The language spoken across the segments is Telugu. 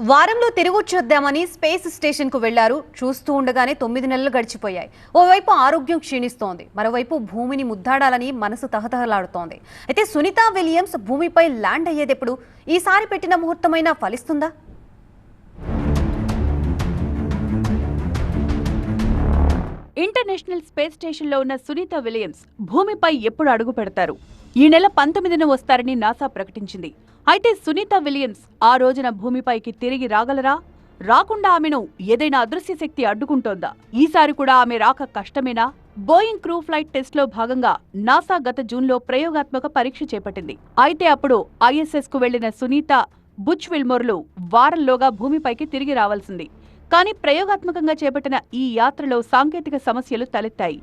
వారంలో తిరిగొచ్చేద్దామని స్పేస్ స్టేషన్కు వెళ్లారు. చూస్తూ ఉండగానే 9 నెలలు గడిచిపోయాయి. ఓవైపు ఆరోగ్యం క్షీణిస్తోంది, మరోవైపు భూమిని ముద్దాడాలని మనసు తహతహలాడుతోంది. అయితే సునీతా విలియమ్స్ భూమిపై ల్యాండ్ అయ్యేదెప్పుడు? ఈసారి పెట్టిన ముహూర్తమైనా ఫలిస్తుందా? ఇంటర్నేషనల్ స్పేస్ స్టేషన్లో ఉన్న సునీతా విలియమ్స్ భూమిపై ఎప్పుడు అడుగు పెడతారు? ఈ నెల 19న వస్తారని నాసా ప్రకటించింది. అయితే సునీతా విలియమ్స్ ఆ రోజున భూమిపైకి తిరిగి రాగలరా? రాకుండా ఆమెను ఏదైనా అదృశ్య శక్తి అడ్డుకుంటోందా? ఈసారి కూడా ఆమె రాక కష్టమేనా? బోయింగ్ క్రూ ఫ్లైట్ టెస్ట్లో భాగంగా నాసా గత జూన్లో ప్రయోగాత్మక పరీక్ష చేపట్టింది. అయితే అప్పుడు ఐఎస్ఎస్ కు వెళ్లిన సునీత, బుచ్ విల్మోర్లు వారంలోగా భూమిపైకి తిరిగి రావాల్సింది. కానీ ప్రయోగాత్మకంగా చేపట్టిన ఈ యాత్రలో సాంకేతిక సమస్యలు తలెత్తాయి.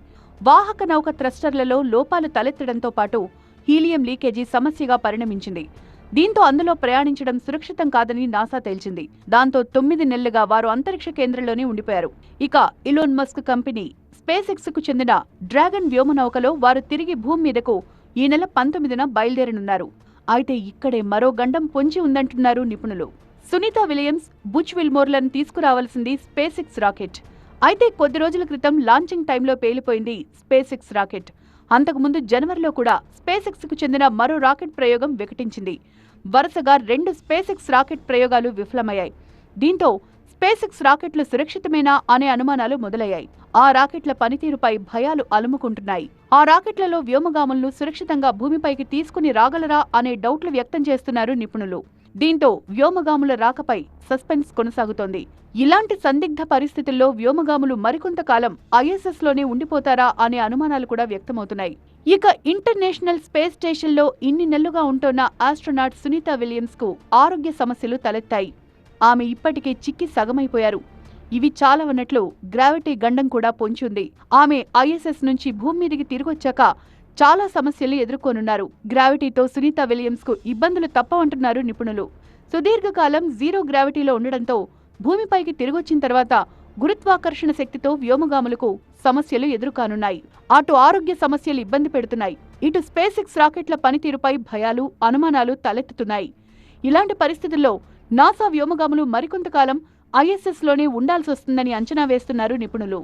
వాహక నౌక థ్రస్టర్లలో లోపాలు తలెత్తడంతో పాటు హీలియం లీకేజీ సమస్యగా పరిణమించింది. దీంతో అందులో ప్రయాణించడం సురక్షితం కాదని నాసా తేల్చింది. దాంతో 9 నెలలుగా వారు అంతరిక్ష కేంద్రంలోనే ఉండిపోయారు. ఇక ఇలోన్ మస్క్ కంపెనీ స్పేస్ ఎక్స్ కు చెందిన డ్రాగన్ వ్యోమనౌకలో వారు తిరిగి భూమి మీదకు ఈ నెల 19న బయలుదేరనున్నారు. అయితే ఇక్కడే మరో గండం పొంచి ఉందంటున్నారు నిపుణులు. సునీతా విలియమ్స్, బుచ్ విల్మోర్లను తీసుకురావాల్సింది స్పేస్ ఎక్స్ రాకెట్. అయితే కొద్ది రోజుల క్రితం లాంచింగ్ టైంలో పేలిపోయింది స్పేస్ ఎక్స్ రాకెట్. అంతకుముందు జనవరిలో కూడా స్పేస్ ఎక్స్ కు చెందిన మరో రాకెట్ ప్రయోగం వికటించింది. వరుసగా 2 స్పేస్ ఎక్స్ రాకెట్ ప్రయోగాలు విఫలమయ్యాయి. దీంతో స్పేస్ ఎక్స్ రాకెట్లు సురక్షితమేనా అనే అనుమానాలు మొదలయ్యాయి. ఆ రాకెట్ల పనితీరుపై భయాలు అలుముకుంటున్నాయి. ఆ రాకెట్లలో వ్యోమగాములను సురక్షితంగా భూమిపైకి తీసుకుని రాగలరా అనే డౌట్లు వ్యక్తం చేస్తున్నారు నిపుణులు. దీంతో వ్యోమగాముల రాకపై సస్పెన్స్ కొనసాగుతోంది. ఇలాంటి సందిగ్ధ పరిస్థితుల్లో వ్యోమగాములు మరికొంతకాలం ఐఎస్ఎస్ లోనే ఉండిపోతారా అనే అనుమానాలు కూడా వ్యక్తమవుతున్నాయి. ఇక ఇంటర్నేషనల్ స్పేస్ స్టేషన్లో ఇన్ని నెలలుగా ఉంటోన్న ఆస్ట్రోనాట్ సునీతా విలియమ్స్ కు ఆరోగ్య సమస్యలు తలెత్తాయి. ఆమె ఇప్పటికే చిక్కి సగమైపోయారు. ఇవి చాలా ఉన్నట్లు గ్రావిటీ గండం కూడా పొంచుంది. ఆమె ఐఎస్ఎస్ నుంచి భూమి మీదికి తిరిగొచ్చాక చాలా సమస్యలు ఎదుర్కొనున్నారు. గ్రావిటీతో సునీతా విలియమ్స్ కు ఇబ్బందులు తప్పవంటున్నారు నిపుణులు. సుదీర్ఘకాలం జీరో గ్రావిటీలో ఉండడంతో భూమిపైకి తిరిగొచ్చిన తర్వాత గురుత్వాకర్షణ శక్తితో వ్యోమగాములకు సమస్యలు ఎదురుకానున్నాయి. అటు ఆరోగ్య సమస్యలు ఇబ్బంది పెడుతున్నాయి, ఇటు స్పేస్ ఎక్స్ రాకెట్ల పనితీరుపై భయాలు, అనుమానాలు తలెత్తుతున్నాయి. ఇలాంటి పరిస్థితుల్లో నాసా వ్యోమగాములు మరికొంతకాలం ఐఎస్ఎస్ లోనే ఉండాల్సి వస్తుందని అంచనా వేస్తున్నారు నిపుణులు.